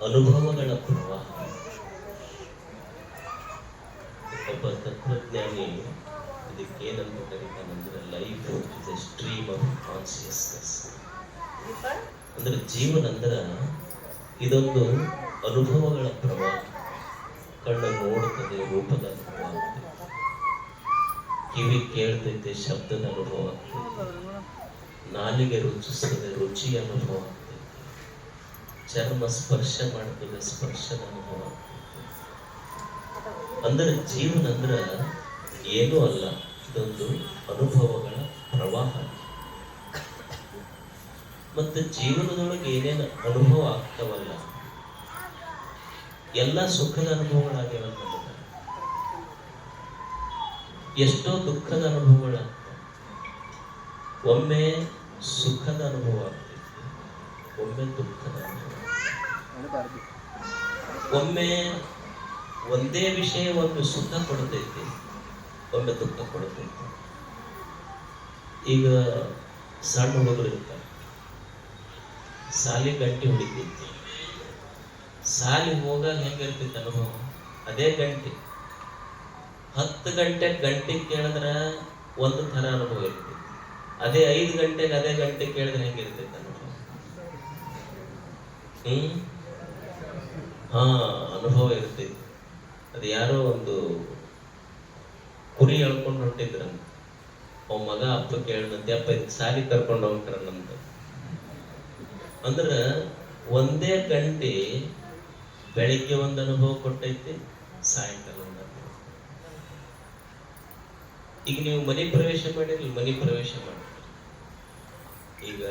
ಅನುಭವಗಳ ಪ್ರವಾಹ. ಒಬ್ಬ ತತ್ವಜ್ಞಾನಿ ಇದಕ್ಕೇನಂತ ಕರೀತಾನಂದ್ರೆ life is a stream of consciousness. ಅಂದ್ರೆ ಜೀವನ ಅಂದ್ರ ಇದೊಂದು ಅನುಭವಗಳ ಪ್ರವಾಹ. ಕಣ್ಣು ನೋಡ್ತದೆ, ರೂಪದ ಅನುಭವ ಆಗ್ತದೆ. ಕಿವಿ ಕೇಳ್ತೈತೆ, ಶಬ್ದದ ಅನುಭವ ಆಗ್ತದೆ. ನಾಲಿಗೆ ರುಚಿಸ್ತದೆ, ರುಚಿಯ ಅನುಭವ ಆಗ್ತದೆ. ಚರ್ಮ ಸ್ಪರ್ಶ ಮಾಡ್ತದೆ, ಸ್ಪರ್ಶದ ಅನುಭವ ಆಗ್ತದೆ. ಅಂದ್ರೆ ಜೀವನ ಅಂದ್ರ ಏನೂ ಅಲ್ಲ, ಇದೊಂದು ಅನುಭವಗಳ ಪ್ರವಾಹ. ಮತ್ತೆ ಜೀವನದೊಳಗೆ ಏನೇನು ಅನುಭವ ಆಗ್ತಾವಲ್ಲ, ಎಲ್ಲ ಸುಖದ ಅನುಭವಗಳಾಗ್ಯಾವಲ್ಲ ನಮಗೆ. ಎಷ್ಟೋ ದುಃಖದ ಅನುಭವಗಳಾಗ್ತವೆ. ಒಮ್ಮೆ ಸುಖದ ಅನುಭವ ಆಗ್ತೈತಿ, ಒಮ್ಮೆ ದುಃಖದ ಅನುಭವ. ಒಮ್ಮೆ ಒಂದೇ ವಿಷಯ ಒಮ್ಮೆ ಸುಖ ಕೊಡ್ತೈತಿ, ಒಮ್ಮೆ ದುಃಖ ಕೊಡ್ತೈತಿ. ಈಗ ಸಣ್ಣ ಹುಡುಗರು ಇರ್ತಾರೆ, ಸಾಲಿ ಗಂಟೆ ಹೊಡಿತೈತಿ. ಸಾಲಿ ಹೋಗಾಗ ಹೆಂಗಿರ್ತೈತಿ ಅನುಭವ? ಅದೇ ಗಂಟೆ 10 ಗಂಟೆ ಕೇಳಿದ್ರೆ ಒಂದು ಥರ ಅನುಭವ ಇರ್ತೈತಿ. ಅದೇ 5 ಗಂಟೆಗೆ ಅದೇ ಗಂಟೆ ಕೇಳಿದ್ರೆ ಹೆಂಗಿರ್ತೈತಿ ಅನುಭವ? ಅನುಭವ ಇರ್ತೈತಿ. ಅದು ಯಾರೋ ಒಂದು ಕುರಿ ಎಳ್ಕೊಂಡು ಹೊಂಟಿದ್ರಂತ. ಅವ ಮಗ ಅಪ್ಪ ಕೇಳಿದಂತೆ, ಅಪ್ಪ ಸಾಲಿ ಕರ್ಕೊಂಡು ಹೋಗ್ತಾರನಂತ. ಅಂದ್ರ ಒಂದೇ ಗಂಟೆ ಬೆಳಿಗ್ಗೆ ಒಂದು ಅನುಭವ ಕೊಟ್ಟೈತಿ, ಸಾಯಂಕಾಲ ಒಂದು ಅನುಭವ. ಈಗ ನೀವು ಮನೆ ಪ್ರವೇಶ ಮಾಡಿರಿ, ಮನೆ ಪ್ರವೇಶ ಮಾಡಿ. ಈಗ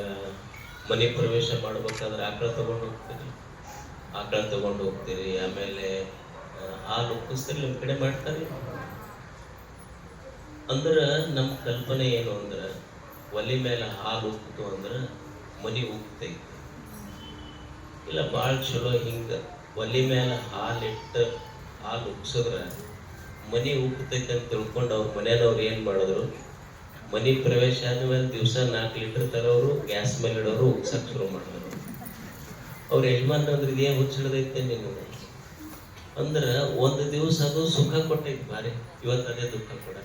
ಮನೆ ಪ್ರವೇಶ ಮಾಡ್ಬೇಕಾದ್ರೆ ಆಕಳ ತಗೊಂಡು ಹೋಗ್ತೀರಿ, ಆಮೇಲೆ ಹಾಲು ಉಕ್ಕಿಸ್ತೀರಿ, ನಿಮ್ ಕಡೆ ಮಾಡ್ತಾರೆ. ಅಂದ್ರ ನಮ್ಮ ಕಲ್ಪನೆ ಏನು ಅಂದ್ರ, ಒಲಿ ಮೇಲೆ ಹಾಲು ಉಕ್ಕಿತು ಅಂದ್ರ ಮನಿ ಉಕ್ತೈತಿ. ಇಲ್ಲ ಭಾಳ ಚಲೋ ಹಿಂಗ ಒಲಿ ಮೇಲೆ ಹಾಲಿಟ್ಟು ಹಾಲು ಉಕ್ಸಿದ್ರ ಮನಿ ಉಕ್ತೈತಿ ಅಂತ ತಿಳ್ಕೊಂಡು ಅವ್ರ ಮನೆಯವ್ರು ಏನ್ ಮಾಡಿದ್ರು, ಮನಿ ಪ್ರವೇಶ ಆದ್ಮೇಲೆ ದಿವಸ 4 ಲೀಟರ್ ತರೋರು, ಗ್ಯಾಸ್ ಮೇಲೆ ಇಡೋರು, ಉಕ್ಸಕ್ ಶುರು ಮಾಡಿದ್ರು. ಅವ್ರ ಯಜಮಾನ್ ಅಂದ್ರೆ ಇದೇನು ಹುಚ್ಚಿಡ್ದೈತೆ ನೀನು ಅಂದ್ರ ಒಂದು ದಿವಸ ಅದು ಸುಖ ಕೊಟ್ಟೈತಿ ಬಾರಿ, ಇವತ್ತು ಅದೇ ದುಃಖ ಕೊಡ.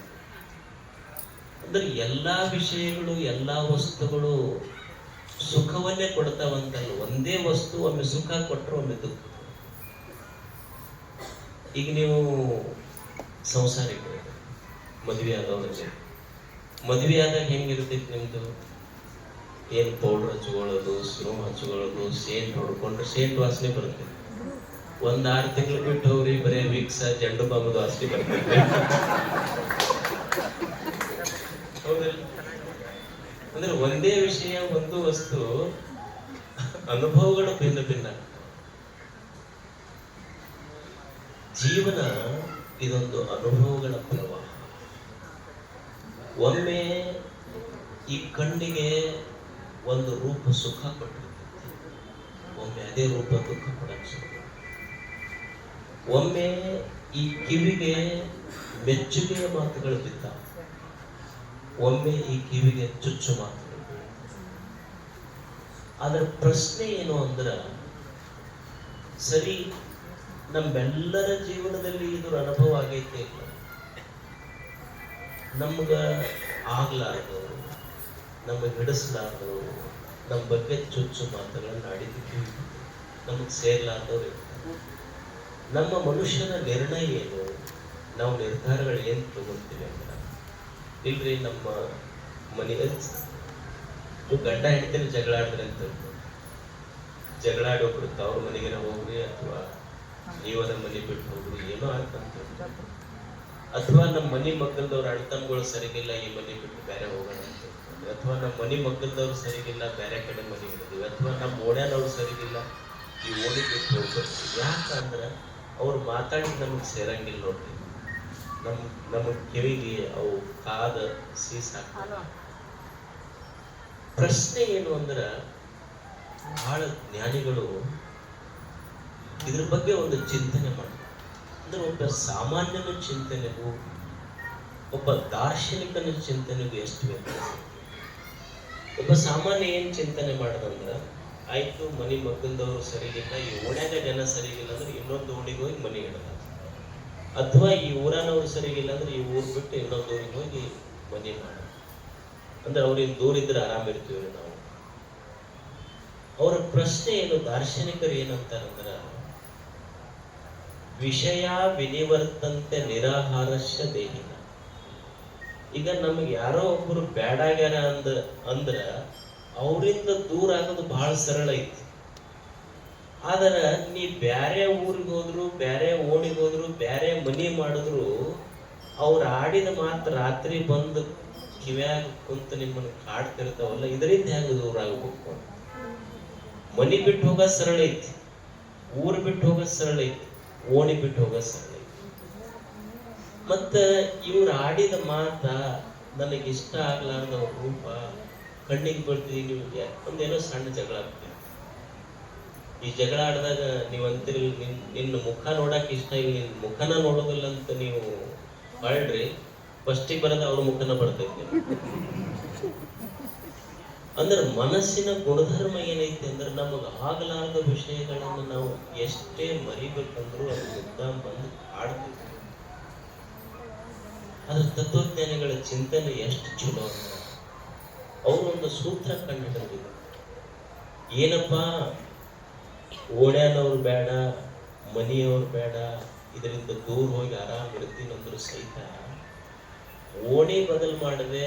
ಅಂದ್ರೆ ಎಲ್ಲಾ ವಿಷಯಗಳು, ಎಲ್ಲಾ ವಸ್ತುಗಳು ಸುಖವನ್ನೇ ಕೊಡ್ತಾವಂತಲ್ಲ. ಒಂದೇ ವಸ್ತು ಒಮ್ಮೆ ಸುಖ ಕೊಟ್ಟರೆ ಒಮ್ಮೆ ದುಃಖ. ಈಗ ನೀವು ಸಂಸಾರಿಕರು, ಮದುವೆ ಆದವ್ರಿಗೆ, ಮದುವೆ ಆದಾಗ ಹೆಂಗಿರ್ತೈತಿ ನಿಮ್ದು? ಏನು ಪೌಡರ್ ಹಚ್ಕೊಳ್ಳೋದು, ಸ್ನೋ ಹಚ್ಕೊಳ್ಳೋದು, ಸೇಂಟ್ ಹೊಡ್ಕೊಂಡ್ರೆ ಸೇಂಟ್ ವಾಸನೆ ಬರ್ತೈತಿ. 1-6 ತಿಂಗಳು ಬಿಟ್ಟು ಹೋಗ್ರಿ, ಬರೀ ವಿಕ್ಸ ಜಂಡು ಬಾಂಬದ ವಾಸನೆ ಬರ್ತೈತಿ. ಹೌದಲ್ಲ? ಅಂದ್ರೆ ಒಂದೇ ವಿಷಯ, ಒಂದು ವಸ್ತು, ಅನುಭವಗಳು ಭಿನ್ನ ಭಿನ್ನ. ಜೀವನ ಇದೊಂದು ಅನುಭವಗಳ ಪ್ರವಾಹ. ಒಮ್ಮೆ ಈ ಕಣ್ಣಿಗೆ ಒಂದು ರೂಪ ಸುಖ ಕೊಟ್ಟಿರ್ತೈತಿ, ಒಮ್ಮೆ ಅದೇ ರೂಪ ದುಃಖ ಕೊಡಕ್ಕೆ ಶುರು. ಒಮ್ಮೆ ಈ ಕಿವಿಗೆ ಮೆಚ್ಚುಗೆಯ ಮಾತುಗಳು ಬಿದ್ದ, ಒಮ್ಮೆ ಈ ಕಿವಿಗೆ ಚುಚ್ಚು ಮಾತುಗಳು. ಅದರ ಪ್ರಶ್ನೆ ಏನು ಅಂದ್ರ, ಸರಿ ನಮ್ಮೆಲ್ಲರ ಜೀವನದಲ್ಲಿ ಇದು ಅನುಭವ ಆಗೈತೆ ಇಲ್ಲ? ನಮ್ಗ ಆಗ್ಲಾರ್ದವರು, ನಮಗೆ ಹಿಡಿಸ್ಲಾರ್ದವರು, ನಮ್ಮ ಬಗ್ಗೆ ಚುಚ್ಚು ಮಾತುಗಳನ್ನು ಆಡಿದ್ದೀವಿ, ನಮಗೆ ಸೇರ್ಲಾರ್ದವ್ರು ಇರ್ತಾರೆ. ನಮ್ಮ ಮನುಷ್ಯನ ನಿರ್ಣಯ ಏನು? ನಾವು ನಿರ್ಧಾರಗಳು ಏನು ತಗೊಳ್ತೀವಿ ಅಂತ. ಇಲ್ರಿ, ನಮ್ಮ ಮನೆಗೆ ಗಂಡ ಹೆಂಡತಿನ ಜಗಳ ಆಡಿದ್ರೆ ಅಂತ ಜಗಳಾಡಿ ಒಬ್ರು ಅವ್ರ ಮನೆಗೆ ಹೋಗ್ರಿ, ಅಥವಾ ನೀವರ ಮನೆ ಬಿಟ್ಟು ಹೋಗ್ರಿ, ಏನೋ ಆಗ್ತಂತ. ಅಥವಾ ನಮ್ಮ ಮನೆ ಮಕ್ಕಳದವ್ರ ಅಣ್ತಮ್ಗಳು ಸರಿಗಿಲ್ಲ, ಈ ಮನೆ ಬಿಟ್ಟು ಬೇರೆ ಹೋಗೋಣ ಅಂತ. ಅಥವಾ ನಮ್ಮ ಮನೆ ಮಕ್ಕಳದವ್ರು ಸರಿಗಿಲ್ಲ, ಬೇರೆ ಕಡೆ ಮನೆ ಹಿಡಿದ್ವಿ. ಅಥವಾ ನಮ್ಮ ಓಣ್ಯಾನವ್ರು ಸರಿಗಿಲ್ಲ, ಈ ಓಣಿ ಬಿಟ್ಟು ಹೋಗ್ಬೇಕು. ಯಾಕಂದ್ರೆ ಅವ್ರು ಮಾತಾಡಿ ನಮಗೆ ಸೇರಂಗಿಲ್ಲ ನೋಡ್ರಿ. ನಮ್ಮ ಕಿವಿಗೆ ಅವು ಕಾದ ಸೀಸಾಕ. ಪ್ರಶ್ನೆ ಏನು ಅಂದ್ರ, ಬಹಳ ಜ್ಞಾನಿಗಳು ಇದ್ರ ಬಗ್ಗೆ ಒಂದು ಚಿಂತನೆ ಮಾಡ್ತಾರೆ. ಅಂದ್ರೆ ಒಬ್ಬ ಸಾಮಾನ್ಯನ ಚಿಂತನೆಗೂ ಒಬ್ಬ ದಾರ್ಶನಿಕನ ಚಿಂತನೆಗೂ ಎಷ್ಟು ವ್ಯತ್ಯಾಸ. ಒಬ್ಬ ಸಾಮಾನ್ಯ ಏನ್ ಚಿಂತನೆ ಮಾಡದಂದ್ರ, ಆಯ್ತು, ಮನೆ ಮಗ್ಗಲ್ದವ್ರು ಸರಿಗಿಲ್ಲ, ಈ ಓಣ್ಯಾಗ ಜನ ಸರಿಗಿಲ್ಲ ಅಂದ್ರೆ ಇನ್ನೊಂದು ಓಣಿಗೆ ಹೋಗಿ ಮನೆ ಇಡಲ್ಲ, ಅಥವಾ ಈ ಊರನವ್ರು ಸರಿಗಿಲ್ಲ ಅಂದ್ರೆ ಈ ಊರ್ ಬಿಟ್ಟು ಇನ್ನೊಂದು ಊರಿಗೆ ಹೋಗಿ ಮನೆ ಮಾಡ. ಅಂದ್ರೆ ಅವ್ರಿಂದ ದೂರ ಇದ್ರೆ ಆರಾಮ ಇರ್ತೀವಿ ನಾವು. ಅವರ ಪ್ರಶ್ನೆ ಏನು, ದಾರ್ಶನಿಕರು ಏನಂತಾರಂದ್ರ, ವಿಷಯ ವಿನಿವರ್ತಂತೆ ನಿರಾಹಾರಸ್ಯ ದೇಹಿನ. ಈಗ ನಮಗೆ ಯಾರೋ ಒಬ್ಬರು ಬ್ಯಾಡಾಗ್ಯಾರ ಅಂದ್ರ ಅವರಿಂದ ದೂರ ಆಗೋದು ಬಹಳ ಸರಳ ಐತಿ. ಆದ್ರ ನೀ ಬ್ಯಾರೆ ಊರಿಗೆ ಹೋದ್ರು, ಬ್ಯಾರೆ ಓಣಿಗೆ ಹೋದ್ರು, ಬ್ಯಾರೆ ಮನಿ ಮಾಡಿದ್ರು, ಅವ್ರ ಆಡಿದ ಮಾತ್ರ ರಾತ್ರಿ ಬಂದು ಕಿವ್ಯಾಗ ಕುಂತ ನಿಮ್ಮನ್ನು ಕಾಡ್ತಿರ್ತಾವಲ್ಲ, ಇದರಿಂದ ಹೆಂಗ ದೂರ ಆಗ್ಬೇಕು? ಮನಿ ಬಿಟ್ಟು ಹೋಗೋದು ಸರಳ ಐತಿ, ಊರು ಬಿಟ್ಟು ಹೋಗೋದು ಸರಳ ಐತಿ, ಓಣಿ ಬಿಟ್ಟು ಹೋಗೋದು ಸರಳ ಐತಿ. ಮತ್ತ ಇವ್ರು ಆಡಿದ ಮಾತ ನನಗೆ ಇಷ್ಟ ಆಗ್ಲಾರ್ದ ಅವ್ರ ರೂಪ ಕಣ್ಣಿಗೆ ಬೀಳ್ತೀವಿ. ನೀವು ಒಂದೇನೋ ಸಣ್ಣ ಜಗಳ ಆಗ್ತೀವಿ, ಈ ಜಗಳ ಆಡಿದಾಗ ನೀವು ಅಂತೀರಿ ನಿನ್ನ ಮುಖ ನೋಡಕ್ ಇಷ್ಟ ಇಲ್ಲ, ನಿನ್ನ ಮುಖನ ನೋಡೋದಿಲ್ಲ ಅಂತ ನೀವು ಮಾಡ್ರಿ, ಫಸ್ಟಿಗೆ ಬರೋದ ಅವ್ರ ಮುಖನ ಬರ್ತೈತಿ. ಅಂದ್ರೆ ಮನಸ್ಸಿನ ಗುಣಧರ್ಮ ಏನೈತಿ ಅಂದ್ರೆ, ನಮಗ ಆಗಲಾರದ ವಿಷಯಗಳನ್ನು ನಾವು ಎಷ್ಟೇ ಮರಿಬೇಕಂದ್ರೂ ಅದು ಮುದ್ದಾಂ ಬಂದು ಆಡ್ತೀವಿ. ಅದ್ರ ತತ್ವಜ್ಞಾನಿಗಳ ಚಿಂತನೆ ಎಷ್ಟು ಚಲೋ ಅಂದ್ರೆ, ಅವರು ಒಂದು ಸೂತ್ರ ಕಂಡುಹಿಡಿದಿದ್ರು. ಏನಪ್ಪಾ, ಓಣ್ಯಾನವ್ರು ಬೇಡ, ಮನೆಯವ್ರು ಬೇಡ, ಇದರಿಂದ ದೂರ ಹೋಗಿ ಆರಾಮ್ ಇರ್ತೀನಂದ್ರು ಸಹಿತ ಓಣಿ ಬದಲು ಮಾಡದೆ,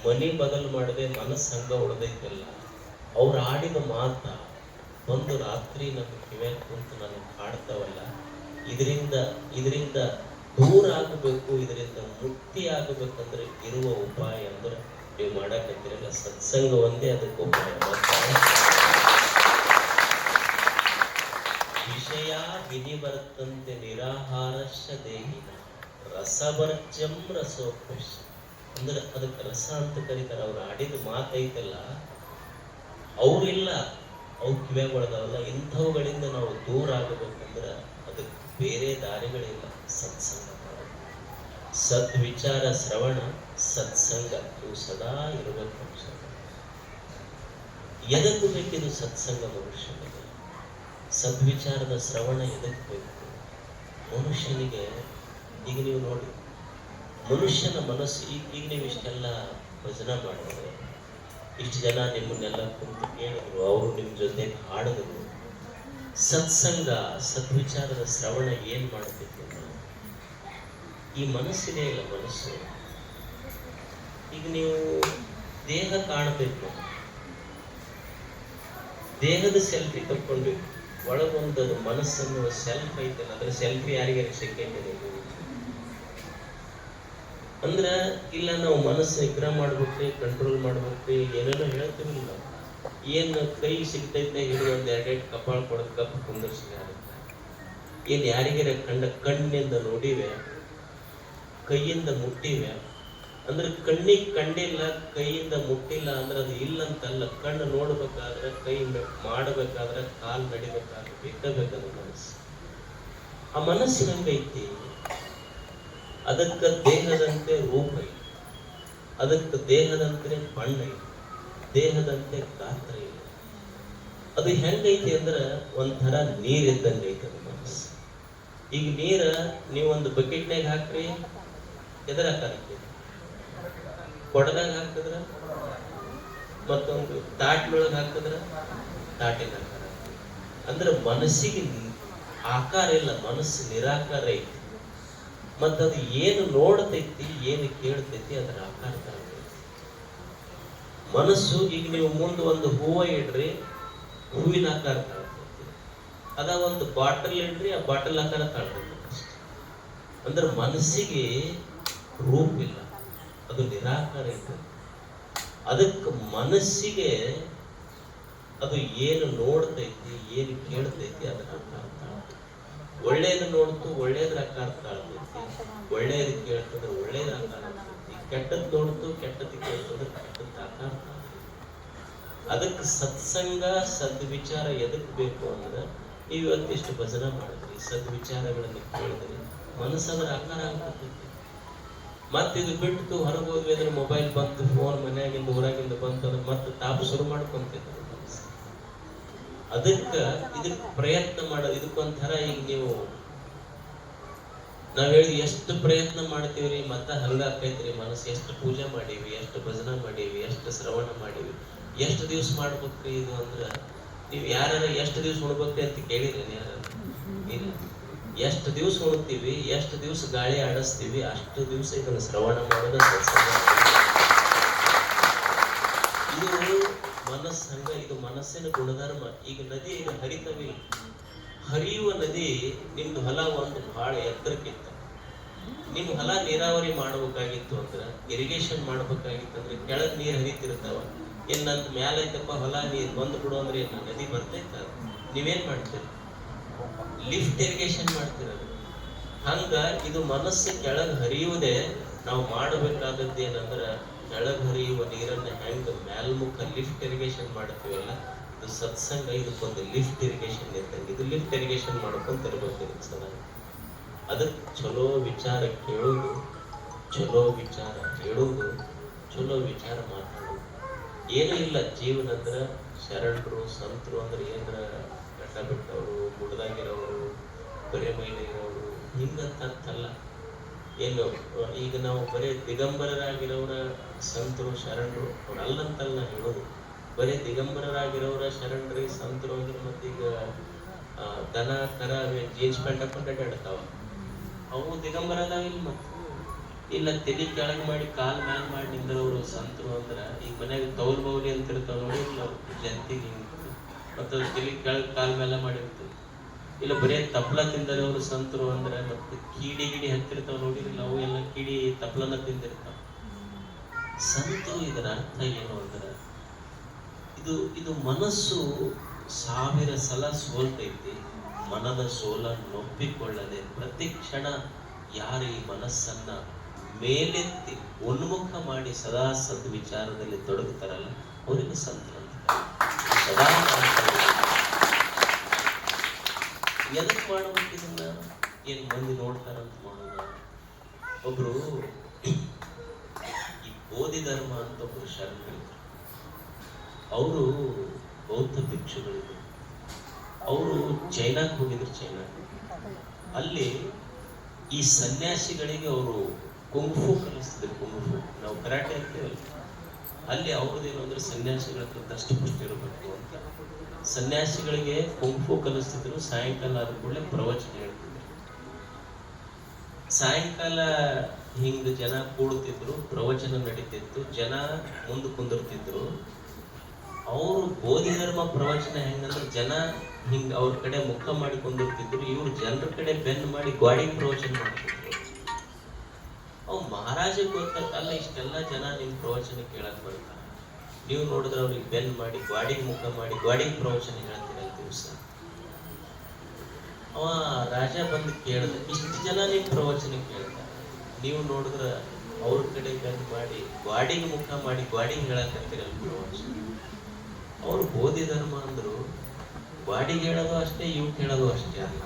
ಮನಿ ಬದಲು ಮಾಡದೆ ಮನಸ್ಸು ಹಂಗ ಉಳ್ದೈತಲ್ಲ, ಅವ್ರು ಆಡಿದ ಮಾತ ಒಂದು ರಾತ್ರಿ ನನ್ನ ಕಿವ್ಯಾಗ ಕುಂತು ನನಗೆ ಕಾಡ್ತಾವಲ್ಲ, ಇದರಿಂದ ದೂರ ಆಗಬೇಕು, ಇದರಿಂದ ಮುಕ್ತಿ ಆಗಬೇಕಂದ್ರೆ ಇರುವ ಉಪಾಯ ಅಂದ್ರೆ ನೀವು ಮಾಡಕತ್ತಿರಲ್ಲ ಸತ್ಸಂಗ ಒಂದೇ ಅದಕ್ಕೆ ಉಪಾಯ. ವಿಷಯ ವಿನಿವರ್ತಂತೆ ನಿರಾಹಾರಶ್ಚ ದೇಹಿನ ರಸವರ್ಜಂ ರಸೋಪೇಶ. ಅಂದ್ರೆ ಅದಕ್ಕೆ ರಸ ಅಂತ ಕರೀತಾರೆ. ಅವ್ರು ಆಡಿದ ಮಾತೈತಲ್ಲ, ಅವ್ರಿಲ್ಲ, ಅವು ಕಿವ್ಯಾಗ ಒಳಗವಲ್ಲ, ಇಂಥವುಗಳಿಂದ ನಾವು ದೂರ ಆಗಬೇಕಂದ್ರೆ ಅದಕ್ಕೆ ಬೇರೆ ದಾರಿಗಳಿಲ್ಲ, ಸತ್ಸಂಗ ಮಾಡೋದು. ಸದ್ವಿಚಾರ ಶ್ರವಣ ಸತ್ಸಂಗ ಇವು ಸದಾ ಇರಬೇಕು. ಎದಕ್ಕೂ ಬೇಕಿದು ಸತ್ಸಂಗ ಮನುಷ್ಯನಿಗೆ? ಸದ್ವಿಚಾರದ ಶ್ರವಣ ಎದಕ್ಕೆ ಬೇಕು ಮನುಷ್ಯನಿಗೆ? ಈಗ ನೀವು ನೋಡಿ, ಮನುಷ್ಯನ ಮನಸ್ಸು ಈಗ ನೀವು ಇಷ್ಟೆಲ್ಲ ಭಜನೆ ಮಾಡಿದ್ರೆ, ಇಷ್ಟು ಜನ ನಿಮ್ಮನ್ನೆಲ್ಲ ಕುಂತು ಕೇಳಿದ್ರು, ಅವರು ನಿಮ್ಮ ಜೊತೆ ಹಾಡಿದ್ರು. ಸತ್ಸಂಗ ಸದ್ವಿಚಾರದ ಶ್ರವಣ ಏನ್ ಮಾಡ್ತಿತ್ತು? ಈ ಮನಸ್ಸಿದೆ ಇಲ್ಲ, ಮನಸ್ಸು ಈಗ ನೀವು ದೇಹ ಕಾಣಬೇಕು, ದೇಹದ ಸೆಲ್ಫಿ ತಕ್ಕೊಂಡು ಒಳಗೊಂದು ಮನಸ್ಸನ್ನು ಸೆಲ್ಫ್ ಐತಲ್ಲ, ಅದ್ರ ಸೆಲ್ಫಿ ಯಾರಿಗಾರ ಸಿಕ್ಕೈತೆ ಅಂದ್ರ ಇಲ್ಲ, ನಾವು ಮನಸ್ಸು ನಿಗ್ರಹ ಮಾಡ್ಬೇಕ್ರಿ, ಕಂಟ್ರೋಲ್ ಮಾಡ್ಬೇಕ್ರಿ, ಏನೇನೋ ಹೇಳ್ತೀವಿ ನಾವು. ಏನ್ ಕೈ ಸಿಗ್ತೈತೆ ಹಿಡಿದು ಒಂದ್ ಎರಡೆರಡು ಕಪಾಳ ಕೊಡೋದು ಕಪ್ಪು ಕುಂದರ್ಸಿದೆ ಆಗುತ್ತೆ. ಏನ್ ಯಾರಿಗಾರ ಕಣ್ಣಿಂದ ನೋಡಿವೆ, ಕೈಯಿಂದ ಮುಟ್ಟಿವೆ ಅಂದ್ರೆ, ಕಣ್ಣಿಗೆ ಕಂಡಿಲ್ಲ, ಕೈಯಿಂದ ಮುಟ್ಟಿಲ್ಲ ಅಂದ್ರೆ ಅದು ಇಲ್ಲಂತಲ್ಲ. ಕಣ್ಣು ನೋಡ್ಬೇಕಾದ್ರೆ, ಕೈ ಮಾಡಬೇಕಾದ್ರೆ, ಕಾಲು ನಡಿಬೇಕಾದ್ರೆ ಬೇಕಬೇಕದು ಮನಸ್ಸು. ಆ ಮನಸ್ಸಿನ ಹಂಗೈತಿ, ಅದಕ್ಕೆ ದೇಹದಂತೆ ರೂಪ ಐತಿ, ಅದಕ್ಕೆ ದೇಹದಂತೆ ಬಣ್ಣ ಐತಿ, ದೇಹದಂತೆ ಗಾತ್ರ ಇಲ್ಲ. ಅದು ಹೆಂಗೈತಿ ಅಂದ್ರೆ ಒಂಥರ ನೀರಿದ್ದಂಗೆ ಐತಿ ಅದು ಮನಸ್ಸು. ಈಗ ನೀರ ನೀವೊಂದು ಬಕೆಟ್ನಾಗ ಹಾಕ್ರಿ, ಎದರ ಹಾಕಿ ಕೊಡದಾಗ ಹಾಕಿದ್ರ, ಮತ್ತೊಂದು ತಾಟ್ನೊಳಗೆ ಹಾಕಿದ್ರ ತಾಟಿನ ಆಕಾರ. ಅಂದ್ರೆ ಮನಸ್ಸಿಗೆ ಆಕಾರ ಇಲ್ಲ, ಮನಸ್ಸು ನಿರಾಕಾರ ಐತಿ. ಮತ್ತದು ಏನು ನೋಡ್ತೈತಿ, ಏನು ಕೇಳ್ತೈತಿ ಅದರ ಆಕಾರ ತಗೊಂಡೈತಿ ಮನಸ್ಸು. ಈಗ ನೀವು ಮುಂದೆ ಒಂದು ಹೂವ ಇಡ್ರಿ, ಹೂವಿನ ಆಕಾರ ತಗೊಳ್ತೈತಿ. ಅದ ಒಂದು ಬಾಟಲ್ ಇಡ್ರಿ, ಆ ಬಾಟಲ್ ಆಕಾರ ತಗೊಳ್ತೈತಿ. ಅಂದ್ರೆ ಮನಸ್ಸಿಗೆ ರೂಪ ಇಲ್ಲ, ಅದು ನಿರಾಕಾರ ಇರ್ತದೆ. ಅದಕ್ಕೆ ಮನಸ್ಸಿಗೆ ಅದು ಏನು ನೋಡ್ತೈತಿ, ಏನು ಕೇಳ್ತೈತಿ ಅದರ ಆಕಾರ ತಾಳ್ತೈತಿ. ಒಳ್ಳೇದು ನೋಡ್ತು ಒಳ್ಳೇದ್ರ ಆಕಾರ ತಾಳ್ತೈತಿ, ಒಳ್ಳೇದು ಕೇಳ್ತಂದ್ರೆ ಒಳ್ಳೇದ ಆಕಾರ ತಾಳ್ತೈತಿ. ಕೆಟ್ಟದ್ ನೋಡ್ತು ಕೆಟ್ಟದ್ದು ಕೇಳ್ತಂದ್ರೆ ಕೆಟ್ಟದ ಆಕಾರ ತಾಳ್ತೈತಿ. ಅದಕ್ಕೆ ಸತ್ಸಂಗ ಸದ್ವಿಚಾರ ಎದಕ್ ಬೇಕು ಅಂದ್ರೆ, ನೀವು ಇವತ್ತಿಷ್ಟು ಭಜನೆ ಮಾಡಿದ್ರಿ, ಸದ್ವಿಚಾರಗಳನ್ನು ಕೇಳಿದ್ರಿ, ಮನಸ್ಸದರ ಆಕಾರ ಆಗ್ತೈತಿ. ಮತ್ತೆ ಇದು ಬಿಟ್ಟು ಹೊರಗೆ ಹೋದ್ವಿ ಅಂದ್ರೆ ಮೊಬೈಲ್ ಬಂತು, ಫೋನ್ ಮನ್ಯಾಗಿಂದ ಊರಾಗಿಂದ ಬಂತು ಅಂದ್ರೆ ಮತ್ತೆ ತಾಪ ಶುರು ಮಾಡ್ಕೊಂತೈತೆ ಮನಸ್ಸು. ಇದಕ್ಕೆ ಪ್ರಯತ್ನ ಮಾಡೋದು ಇದಕ್ಕೊಂಥರ ಈಗ ನೀವು ನಾವ್ ಹೇಳಿ ಎಷ್ಟು ಪ್ರಯತ್ನ ಮಾಡ್ತೀವ್ರಿ ಮತ್ತ ಹಂಗಾಕೈತ್ರಿ ಮನಸ್ಸು. ಎಷ್ಟು ಪೂಜೆ ಮಾಡೀವಿ, ಎಷ್ಟು ಭಜನ ಮಾಡೀವಿ, ಎಷ್ಟು ಶ್ರವಣ ಮಾಡೀವಿ, ಎಷ್ಟು ದಿವ್ಸ ಮಾಡ್ಬೇಕ್ರಿ ಇದು ಅಂದ್ರ ನೀವು ಯಾರು ಎಷ್ಟು ದಿವ್ಸ ಉಣ್ಬೇಕ್ರಿ ಅಂತ ಕೇಳಿರಿ ಯಾರ? ಇಲ್ಲ. ಎಷ್ಟು ದಿವ್ಸ ಉಣ್ತೀವಿ, ಎಷ್ಟು ದಿವ್ಸ ಗಾಳಿ ಆಡಿಸ್ತೀವಿ, ಅಷ್ಟು ದಿವ್ಸ ಇದನ್ನ ಶ್ರವಣ ಮಾಡೋದು ಇದು ಮನಸ್ಸಂಗ. ಇದು ಮನಸ್ಸಿನ ಗುಣಧರ್ಮ. ಈಗ ನದಿ ಹರಿತವಿಲ್ಲ, ಹರಿಯುವ ನದಿ. ನಿಮ್ದು ಹೊಲ ಒಂದು ಬಹಳ ಎತ್ತರಕ್ಕಿತ್ತ, ನಿಮ್ ಹೊಲ ನೀರಾವರಿ ಮಾಡ್ಬೇಕಾಗಿತ್ತು ಅಂದ್ರ, ಇರಿಗೇಷನ್ ಮಾಡ್ಬೇಕಾಗಿತ್ತು ಅಂದ್ರೆ ಕೆಳಗ್ ನೀರ್ ಹರಿತಿರ್ತಾವ. ಏನ್ ನಂದ್ ಮ್ಯಾಲ ಐತಪ್ಪ ಹೊಲ, ನೀರ್ ಬಂದು ಬಿಡು ಅಂದ್ರೆ ಏನ್ ನದಿ ಬರ್ತೈತ? ನೀವೇನ್ ಮಾಡ್ತೀರಿ? ಲಿಫ್ಟ್ ಇರಿಗೇಷನ್ ಮಾಡ್ತಿರೋದು. ಹಂಗ ಇದು ಮನಸ್ಸು ಕೆಳಗ್ ಹರಿಯುವುದೇ. ನಾವು ಮಾಡಬೇಕಾದದ್ದು ಏನಂದ್ರ ಕೆಳಗ್ ಹರಿಯುವ ನೀರನ್ನ ಹೆಂಗ್ ಮೇಲ್ಮುಖ ಲಿಫ್ಟ್ ಇರಿಗೇಷನ್ ಮಾಡ್ತೀವಲ್ಲ, ಇದು ಸತ್ಸಂಗ ಇದಕ್ಕೊಂದು ಲಿಫ್ಟ್ ಇರಿಗೇಷನ್ ಇರ್ತಂಗೆ. ಇದು ಲಿಫ್ಟ್ ಇರಿಗೇಷನ್ ಮಾಡ್ಕೊಂತ ಇರ್ಬೇಕು ಚೆನ್ನಾಗಿ. ಅದಕ್ಕೆ ಚಲೋ ವಿಚಾರ ಕೇಳೋದು, ಚಲೋ ವಿಚಾರ ಹೇಳೋದು, ಚಲೋ ವಿಚಾರ ಮಾತಾಡೋದು. ಏನೂ ಇಲ್ಲ ಜೀವನ ಅಂದ್ರ ಶರಣರು ಸಂತರು ಅಂದ್ರೆ ಏನ್ರ ಗಡ್ಡ ಬಿಟ್ಟವರು, ಮುಡ್ದಾಗಿರೋರು, ಬರೇ ಮೈಲಿರೋರು ಹಿಂಗಂತಲ್ಲ. ಏನು ಈಗ ನಾವು ಬರೀ ದಿಗಂಬರರಾಗಿರೋರ ಸಂತರು ಶರಣರು ಅವ್ರು ಅಲ್ಲಂತಲ್ಲ ನಾ ಹೇಳೋದು. ಬರೀ ದಿಗಂಬರರಾಗಿರೋರ ಶರಣರಿ ಸಂತರು ಅಂದ್ರೆ ಮತ್ತೀಗ ದನ ಕರ ಜೀನ್ಸ್ ಪ್ಯಾಂಟ್ ಹಾಕೊಂಡು ಅಡ್ಡಾಡ್ತಾವ, ಅವು ದಿಗಂಬರ ಅದಾವಿಲ್ಲ. ಮತ್ತೆ ಇಲ್ಲ ತಲೆ ಕೆಳಗೆ ಮಾಡಿ ಕಾಲ್ ಮ್ಯಾಲ್ ಮಾಡಿ ನಿಂದ್ರವ್ರು ಸಂತರು ಅಂದ್ರ, ಈಗ ಮನ್ಯಾಗ ತೌಲ್ ಬೌಲಿ ಅಂತ ಇರ್ತಾವ ನೋಡಿ, ಇಲ್ಲ ಜಂತಿಗೆ ಮತ್ತು ತಲೆ ಕೆಳಗೆ ಕಾಲ್ ಮೇಲೆ ಮಾಡಿರ್ತದೆ. ಇಲ್ಲ ಬರೀ ತಪ್ಲ ತಿಂದರೆ ಅವರು ಸಂತರು ಅಂದ್ರೆ, ಮತ್ತೆ ಕೀಡಿ ಗಿಡಿ ಹತ್ತಿರ್ತಾವ ನೋಡಿರಲಿಲ್ಲ, ಅವು ಎಲ್ಲ ಕೀಡಿ ತಪ್ಲನ ತಿಂದಿರ್ತಾವ. ಸಂತರು ಇದರ ಅರ್ಥ ಏನು ಅಂದ್ರೆ, ಇದು ಮನಸ್ಸು 1000 ಸಲ ಸೋಲ್ತೈತಿ, ಮನದ ಸೋಲನ್ನು ಒಪ್ಪಿಕೊಳ್ಳದೆ ಪ್ರತಿ ಕ್ಷಣ ಯಾರು ಈ ಮನಸ್ಸನ್ನ ಮೇಲೆತ್ತಿ ಉನ್ಮುಖ ಮಾಡಿ ಸದಾ ಸದ್ವಿಚಾರದಲ್ಲಿ ತೊಡಗುತ್ತಾರಲ್ಲ ಅವರಿಗೆ ಸಂತರು ಅಂತ. ಸದಾ ಎದಕ್ ಮಾಡಬೇಕಿದನ್ನ? ಏನ್ ಮಂದಿ ನೋಡ್ತಾರಂತ ಮಾಡೋದ? ಒಬ್ರು ಈ ಬೋಧಿ ಧರ್ಮ ಅಂತ ಒಬ್ರು ಶರಣರಿದ್ರು. ಅವರು ಬೌದ್ಧ ಭಿಕ್ಷುಗಳಿದ್ರು. ಅವರು ಚೈನಾಕ್ ಹೋಗಿದ್ರು. ಚೈನಾ ಅಲ್ಲಿ ಈ ಸನ್ಯಾಸಿಗಳಿಗೆ ಅವರು ಕುಂಗ್ಫು ಕಲಿಸ್ತಿದ್ರು. ಕುಂಗ್ಫು ನಾವು ಕರಾಟೆ ಅಂತೀವಲ್ಲ, ಅಲ್ಲಿ ಅವ್ರದ್ದೇನು ಅಂದ್ರೆ ಸನ್ಯಾಸಿಗಳ ಹತ್ರ ದಷ್ಟಪುಷ್ಟ ಇರಬೇಕು ಅಂತ ಸನ್ಯಾಸಿಗಳಿಗೆ ಕುಂಗ್ಫು ಕಲಿಸ್ತಿದ್ರು. ಸಾಯಂಕಾಲ ಆದ ಕೂಡಲೇ ಪ್ರವಚನ ಹೇಳ್ತಿದ್ರು. ಸಾಯಂಕಾಲ ಹಿಂಗ್ ಜನ ಕೂಡ್ತಿದ್ರು, ಪ್ರವಚನ ನಡೀತಿತ್ತು, ಜನ ಮುಂದೆ ಕುಂದಿರ್ತಿದ್ರು. ಅವರು ಬೋಧಿ ಧರ್ಮ ಪ್ರವಚನ ಹೆಂಗಂದ್ರೆ ಜನ ಹಿಂಗ್ ಅವ್ರ ಕಡೆ ಮುಖ ಮಾಡಿ ಕುಂದಿರ್ತಿದ್ರು, ಇವ್ರು ಜನರ ಕಡೆ ಬೆನ್ನು ಮಾಡಿ ಗಾಡಿ ಪ್ರವಚನ ಮಾಡ್ತಿದ್ರು. ಅವ್ ಮಹಾರಾಜ ಗೊತ್ತಲ್ಲ, ಇಷ್ಟೆಲ್ಲ ಜನ ನಿಮ್ ಪ್ರವಚನ ಕೇಳಕ್ ಬರ್ತಾರ, ನೀವು ನೋಡಿದ್ರೆ ಅವ್ರಿಗೆ ಬೆನ್ ಮಾಡಿ ಗಾಡಿಗೆ ಮುಖ ಮಾಡಿ ಗಾಡಿಗೆ ಪ್ರವಚನ ಹೇಳ್ತೀರಲ್ಲ ದಿವಸ. ಅವ ರಾಜ ಬಂದು ಕೇಳ್ದ, ಇಷ್ಟು ಜನ ನಿಮ್ ಪ್ರವಚನ ಕೇಳ್ತಾರೆ, ನೀವು ನೋಡಿದ್ರ ಅವ್ರ ಕಡೆ ಬೆನ್ ಮಾಡಿ ಗಾಡಿಗೆ ಮುಖ ಮಾಡಿ ಗಾಡಿಗೆ ಹೇಳಕತ್ತೀರಲ್ಲ ಪ್ರವಚನ. ಅವ್ರು ಬೋಧಿ ಧರ್ಮ ಅಂದ್ರು, ಗಾಡಿಗೆ ಹೇಳೋದು ಅಷ್ಟೇ, ಇವ್ ಹೇಳೋದು ಅಷ್ಟೇ ಅಲ್ಲ.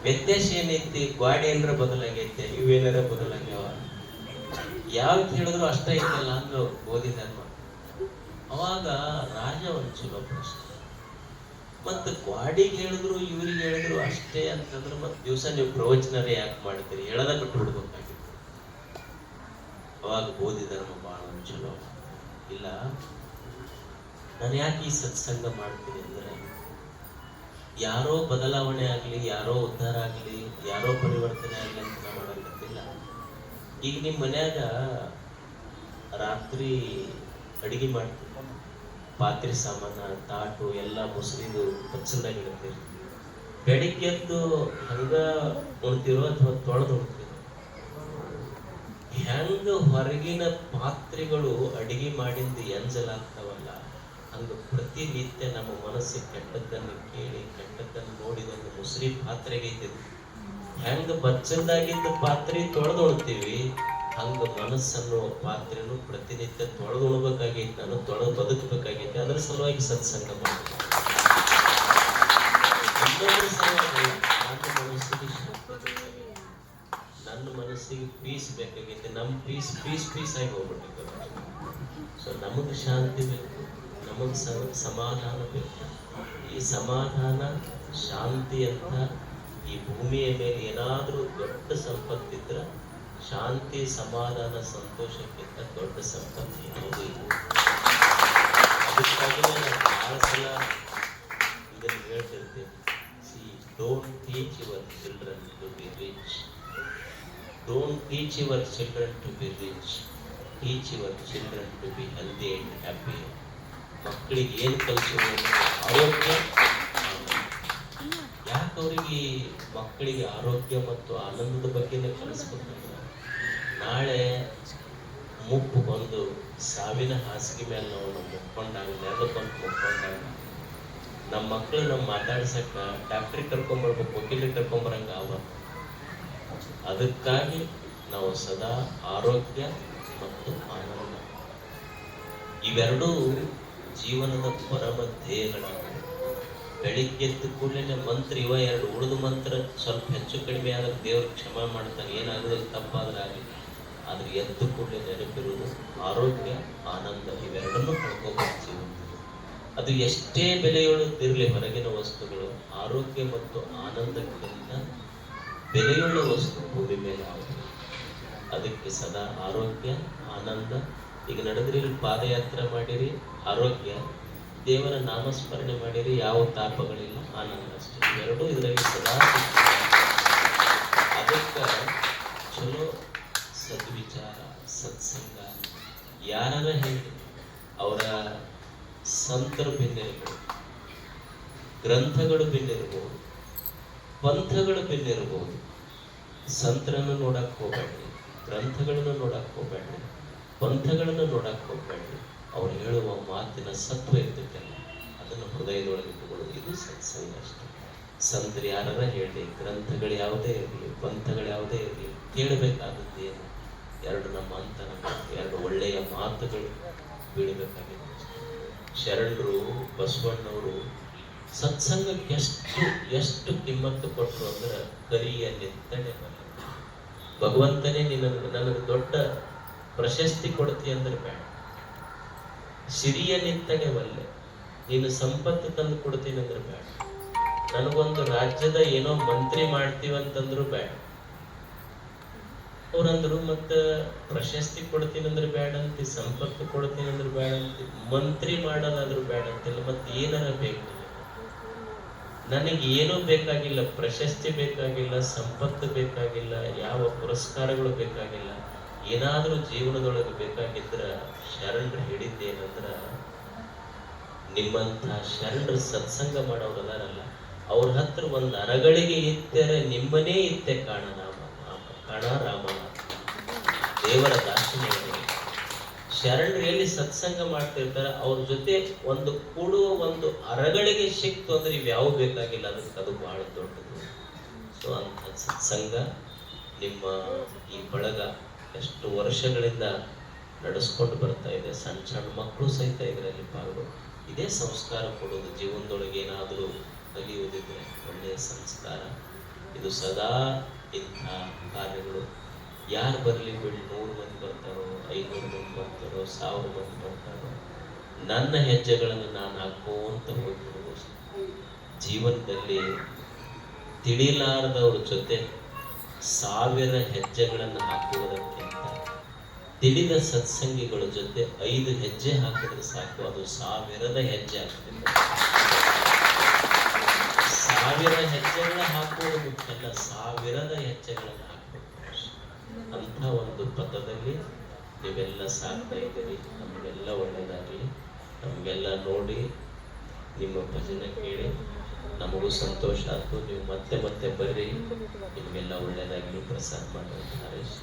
ವ್ಯತ್ಯಾಸ ಏನೈತಿ? ಗಾಡಿ ಏನಾರ ಬದಲಾಗೈತೆ, ಇವೇನಾರ ಬದಲಾಗ್ಯಾವ. ಯಾವ್ದು ಹೇಳಿದ್ರು ಅಷ್ಟೇ ಐತಲ್ಲ ಅಂದ್ರು ಬೋಧಿ ಧರ್ಮ. ಅವಾಗ ರಾಜ ಒಂದು ಚಲೋ ಪ್ರಶ್ನೆ, ಮತ್ತೆ ಗಾಡಿಗೆ ಹೇಳಿದ್ರು ಇವ್ರಿಗೆ ಹೇಳಿದ್ರು ಅಷ್ಟೇ ಅಂತಂದ್ರೆ ಮತ್ತೆ ದಿವಸ ನೀವು ಪ್ರವಚನರೇ ಯಾಕೆ ಮಾಡ್ತೀರಿ? ಹೇಳದ ಬಿಟ್ಟು ಬಿಡ್ಬೇಕಾಗಿತ್ತು. ಅವಾಗ ಬೋಧಿ ಧರ್ಮ ಬಹಳ ಚಲೋ. ಇಲ್ಲ, ನಾನು ಯಾಕೆ ಈ ಸತ್ಸಂಗ ಮಾಡ್ತೀನಿ ಅಂದ್ರೆ, ಯಾರೋ ಬದಲಾವಣೆ ಆಗ್ಲಿ, ಯಾರೋ ಉದ್ಧಾರ ಆಗ್ಲಿ, ಯಾರೋ ಪರಿವರ್ತನೆ ಆಗ್ಲಿ ಅಂತ ನಾವು ಮಾಡಕತ್ತಿಲ್ಲ. ಈಗ ನಿಮ್ ಮನ್ಯಾಗ ರಾತ್ರಿ ಅಡಿಗೆ ಮಾಡ್ತೀವಿ, ಪಾತ್ರೆ ಸಾಮಾನ ತಾಟು ಎಲ್ಲ ಮುಸುರಿದು ಬಚ್ಚಲ್ದಾಗ ಇಡ್ತೀರಿ. ಬೆಳಿಗ್ಗೆ ಎದ್ದು ಹಂಗ ಉಣ್ತಿರೋ ಅಥವಾ ತೊಳೆದು ಉಣ್ತಿರೋ? ಹೆಂಗ ಹೊರಗಿನ ಪಾತ್ರೆಗಳು ಅಡಿಗೆ ಮಾಡಿಂದ ಎಂಜಲಾಗ್ತಾವಲ್ಲ, ಹಂಗ ಪ್ರತಿನಿತ್ಯ ನಮ್ಮ ಮನಸ್ಸು ಕೆಟ್ಟದ್ದನ್ನು ಕೇಳಿ ಕೆಟ್ಟದ್ದನ್ನು ನೋಡಿದೊಂದು ಮುಸುರಿ ಪಾತ್ರೆಗೆ ಇದ್ದಿದ್ದು. ಹೆಂಗ ಬಚ್ಚಲ್ದಾಗಿದ್ದ ಪಾತ್ರೆ ತೊಳೆದು ಉಣ್ತೀವಿ, ಹಂಗ ಮನಸ್ಸನ್ನು ಪಾತ್ರೆನು ಪ್ರತಿನಿತ್ಯ ತೊಳೆದು ಉಣ್ಬೇಕಾಗೈತಿ, ನಾನು ತೊಳೆದು ಬದುಕಬೇಕಾಗೈತಿ. ಅದರ ಸಲುವಾಗಿ ಸತ್ಸಂಗ ಮಾಡ್ತೀನಿ. ನನ್ನ ಮನಸ್ಸಿಗೆ ಪೀಸ್ ಬೇಕಾಗೈತಿ. ನಮ್ಮ ಪೀಸ್ ಆಗಿ ಹೋಗ್ಬಿಟ್ಟಿತ್ತು. ಸೊ ನಮಗೆ ಶಾಂತಿ ಬೇಕು, ನಮಗೆ ಸಮಾಧಾನ ಬೇಕು. ಈ ಸಮಾಧಾನ, ಶಾಂತಿ ಅಂತ ಈ ಭೂಮಿಯ ಮೇಲೆ ಏನಾದರೂ ದೊಡ್ಡ ಸಂಪತ್ತಿದ್ರೆ ಶಾಂತಿ, ಸಮಾಧಾನ, ಸಂತೋಷಕ್ಕಿಂತ ದೊಡ್ಡ ಸಂಪತ್ತು ಯಾವುದೂ ಇಲ್ಲ. ಅದಕ್ಕಾಗಿ ನಾನು ಬಹಳ ಸಲ ಇದನ್ನು ಹೇಳ್ತಿರ್ತೀನಿ. See, don't teach your children to be rich. Don't teach your children to be rich. Teach your children to be healthy and happy. ಮಕ್ಕಳಿಗೆ ಏನು ಕಲಿಸೋದು? ಆರೋಗ್ಯ. ಯಾಕೆ ಅವರಿಗೆ ಮಕ್ಕಳಿಗೆ ಆರೋಗ್ಯ ಮತ್ತು ಆನಂದದ ಬಗ್ಗೆನೇ ಕಲಿಸ್ಬೇಕಂದ್ರೆ ನಾಳೆ ಮುಪ್ಪು ಬಂದು ಸಾವಿನ ಹಾಸಿಗೆ ಮೇಲೆ ನಾವು ಮುಕ್ಕೊಂಡಾಗ, ನೆಲಕ್ಕೊಂದು ಮುಕ್ಕೊಂಡಾಗ ನಮ್ಮ ಮಕ್ಕಳು ನಮ್ಮ ಮಾತಾಡ್ಸಕ್ಕ ಡಾಕ್ಟ್ರಿಗೆ ಕರ್ಕೊಂಬರ್ಬೇಕು, ವಕೀಲಿಗೆ ಕರ್ಕೊಂಬರಂಗ ಅವ. ಅದಕ್ಕಾಗಿ ನಾವು ಸದಾ ಆರೋಗ್ಯ ಮತ್ತು ಆನಂದ ಇವೆರಡೂ ಜೀವನದ ಪರಮ ಧ್ಯೇಯಗಳಾಗಿವೆ. ಬೆಳಿಗ್ಗೆ ಎದ್ದ ಕೂಡಲೇ ಮಂತ್ರ ಇವ ಎರಡು, ಉಳಿದ ಮಂತ್ರ ಸ್ವಲ್ಪ ಹೆಚ್ಚು ಕಡಿಮೆ ಆದಾಗ ದೇವರು ಕ್ಷಮಾ ಮಾಡ್ತಾನೆ, ಏನಾಗೋದಿಲ್ಲ, ತಪ್ಪಾದ್ರೆ ಆಗಲಿ. ಆದ್ರೆ ಎದ್ದು ಕೂಡಲೇ ನೆನಪಿರುವುದು ಆರೋಗ್ಯ, ಆನಂದ. ಇವೆರಡನ್ನೂ ಕಳ್ಕೋಬೇಕು ಜೀವನ. ಅದು ಎಷ್ಟೇ ಬೆಲೆಯುಳ್ಳದಿರಲಿ ಹೊರಗಿನ ವಸ್ತುಗಳು, ಆರೋಗ್ಯ ಮತ್ತು ಆನಂದಕ್ಕಿಂತ ಬೆಲೆಯುಳ್ಳ ವಸ್ತು ಭೂಮಿ ಮೇಲೆ ಆಗುತ್ತೆ. ಅದಕ್ಕೆ ಸದಾ ಆರೋಗ್ಯ, ಆನಂದ. ಈಗ ನಡೆದ್ರಿ, ಇಲ್ಲಿ ಪಾದಯಾತ್ರೆ ಮಾಡಿರಿ, ಆರೋಗ್ಯ. ದೇವರ ನಾಮಸ್ಮರಣೆ ಮಾಡಿರಿ, ಯಾವ ತಾಪಗಳಿಲ್ಲ, ಆನಂದ ಅಷ್ಟೇ. ಇವೆರಡೂ ಇದರಲ್ಲಿ ಸದಾ. ಅದಕ್ಕೆ ಚಲೋ ಸದ್ವಿಚಾರ, ಸತ್ಸಂಗ ಯಾರ ಹೇಳಿ ಅವರ ಸಂತರ ಭಿನ್ನಿರ್ಬೋದು, ಗ್ರಂಥಗಳು ಭಿನ್ನಿರ್ಬೋದು, ಪಂಥಗಳು ಭಿನ್ನಿರ್ಬೋದು. ಸಂತರನ್ನು ನೋಡಕ್ ಹೋಗ್ಬೇಡ್ರಿ, ಗ್ರಂಥಗಳನ್ನು ನೋಡಕ್ ಹೋಗ್ಬೇಡ್ರಿ, ಪಂಥಗಳನ್ನು ನೋಡಕ್ ಹೋಗ್ಬೇಡ್ರಿ. ಅವ್ರು ಹೇಳುವ ಮಾತಿನ ಸತ್ವ ಇರ್ತೈತಲ್ಲ, ಅದನ್ನು ಹೃದಯದೊಳಗೆ ಇಟ್ಟುಕೊಳ್ಳೋದು. ಇದು ಸತ್ಸಂಗ ಅಷ್ಟೇ. ಸಂತರು ಯಾರ ಹೇಳಿ, ಗ್ರಂಥಗಳು ಯಾವುದೇ ಇರಲಿ, ಪಂಥಗಳು ಯಾವುದೇ ಇರಲಿ, ಕೇಳಬೇಕಾದದ್ದು ಏನು? ಎರಡು ನಮ್ಮ ಅಂತರ, ಎರಡು ಒಳ್ಳೆಯ ಮಾತುಗಳು ಬೀಳಬೇಕಾಗಿದೆ. ಶರಣರು, ಬಸವಣ್ಣವರು ಸತ್ಸಂಗಕ್ಕೆ ಎಷ್ಟು ಕಿಮ್ಮತ್ತು ಕೊಟ್ಟರು ಅಂದ್ರೆ ಕರಿಯ ನಿತ್ತನೆ ಬಲ್ಲ. ಭಗವಂತನೇ ನನಗೆ ದೊಡ್ಡ ಪ್ರಶಸ್ತಿ ಕೊಡ್ತಿ ಅಂದ್ರೆ ಬೇಡ, ಸಿರಿಯ ನಿತ್ತನೆ ಬಲ್ಲೆ, ನೀನು ಸಂಪತ್ತು ತಂದು ಕೊಡ್ತೀನಿ ಅಂದ್ರೆ ಬೇಡ, ನನಗೊಂದು ರಾಜ್ಯದ ಏನೋ ಮಂತ್ರಿ ಮಾಡ್ತೀವಂತಂದ್ರು ಬೇಡ. ಅವ್ರಂದ್ರು ಮತ್ತ ಪ್ರಶಸ್ತಿ ಕೊಡ್ತೀನಿ ಅಂದ್ರೆ ಬೇಡ ಅಂತಿ, ಸಂಪತ್ತು ಕೊಡ್ತೀನಿ ಅಂದ್ರೆ ಬೇಡ ಅಂತಿ, ಮಂತ್ರಿ ಮಾಡೋದಾದ್ರು ಬೇಡ ಅಂತಿಲ್ಲ. ಮತ್ತೆ ಏನಾರ ಬೇಕು? ನನಗೆ ಏನೂ ಬೇಕಾಗಿಲ್ಲ, ಪ್ರಶಸ್ತಿ ಬೇಕಾಗಿಲ್ಲ, ಸಂಪತ್ತು ಬೇಕಾಗಿಲ್ಲ, ಯಾವ ಪುರಸ್ಕಾರಗಳು ಬೇಕಾಗಿಲ್ಲ. ಏನಾದ್ರೂ ಜೀವನದೊಳಗೆ ಬೇಕಾಗಿದ್ರ ಶರಣರು ಹೇಳಿದ್ದೇನಂದ್ರ, ನಿಮ್ಮಂತ ಶರಣರು ಸತ್ಸಂಗ ಮಾಡೋರು ಅದಾರಲ್ಲ, ಅವ್ರ ಹತ್ರ ಒಂದು ಅರಗಳಿಗೆ ಇತ್ತರೆ ನಿಮ್ಮನೇ ಇತ್ತೆ ಕಾಣ ರಾಮನಾಥ. ದೇವರ ದಾಸನೇ ಶರಣರು ಎಲ್ಲಿ ಸತ್ಸಂಗ ಮಾಡ್ತಿರ್ತಾರೆ, ಅವ್ರ ಜೊತೆ ಒಂದು ಕೂಡುವ ಒಂದು ಅರಗಳಿಗೆ ಸಿಕ್ತು ಅಂದ್ರೆ ಇವ್ಯಾವ ಬೇಕಾಗಿಲ್ಲ. ಅದು ಬಹಳ ದೊಡ್ಡದು. ಸೊ ಅಂತ ಸತ್ಸಂಗ ನಿಮ್ಮ ಈ ಬಳಗ ಎಷ್ಟು ವರ್ಷಗಳಿಂದ ನಡೆಸ್ಕೊಂಡು ಬರ್ತಾ ಇದೆ. ಸಣ್ಣ ಸಣ್ಣ ಮಕ್ಕಳು ಸಹಿತ ಇದರಲ್ಲಿ ಪಾಲ್ಗೊಂಡು ಇದೇ ಸಂಸ್ಕಾರ ಕೊಡೋದು. ಜೀವನದೊಳಗೆ ಏನಾದರೂ ಕಲಿಯುವುದಿದ್ರೆ ಒಳ್ಳೆಯ ಸಂಸ್ಕಾರ. ಇದು ಸದಾ ಇಂಥ ಕಾರ್ಯಗಳು ಯಾರು ಬರಲಿ ಬಿಡಿ, 100 ಮಂದಿ ಬರ್ತಾರೋ, 500 ಮಂದಿ ಬರ್ತಾರೋ, 1000 ಮಂದಿ ಬರ್ತಾರೋ, ನನ್ನ ಹೆಜ್ಜೆಗಳನ್ನು ನಾನು ಹಾಕೋಂತ ಹೋಗ್ಬಿಡುವುದು. ಜೀವನದಲ್ಲಿ ತಿಳಿಲಾರದವ್ರ ಜೊತೆ 1000 ಹೆಜ್ಜೆಗಳನ್ನು ಹಾಕುವುದಕ್ಕಿಂತ ತಿಳಿದ ಸತ್ಸಂಗಿಗಳ ಜೊತೆ 5 ಹೆಜ್ಜೆ ಹಾಕಿದ್ರೆ ಸಾಕು, ಅದು 1000 ಹೆಜ್ಜೆ ಆಗ್ತದೆ. 1000 ಹೆಜ್ಜೆಗಳ ಹಾಕುವುದು ಮುಖ್ಯ ಅಲ್ಲ, 1000 ಹೆಜ್ಜೆಗಳನ್ನು ಹಾಕಬೇಕು. ಅಂಥ ಒಂದು ಪಥದಲ್ಲಿ ನೀವೆಲ್ಲ ಸಾಕ್ತಾ ಇದ್ದೀರಿ. ನಮಗೆಲ್ಲ ಒಳ್ಳೆಯದಾಗಲಿ. ನಮಗೆಲ್ಲ ನೋಡಿ ನಿಮ್ಮ ಭಜನೆ ಕೇಳಿ ನಮಗೂ ಸಂತೋಷ ಆಯ್ತು. ನೀವು ಮತ್ತೆ ಬರ್ರಿ, ನಿಮಗೆಲ್ಲ ಒಳ್ಳೆಯದಾಗಲಿ. ಪ್ರಸಾದ ಮಾಡುವಂತ ಹರೀಶ್.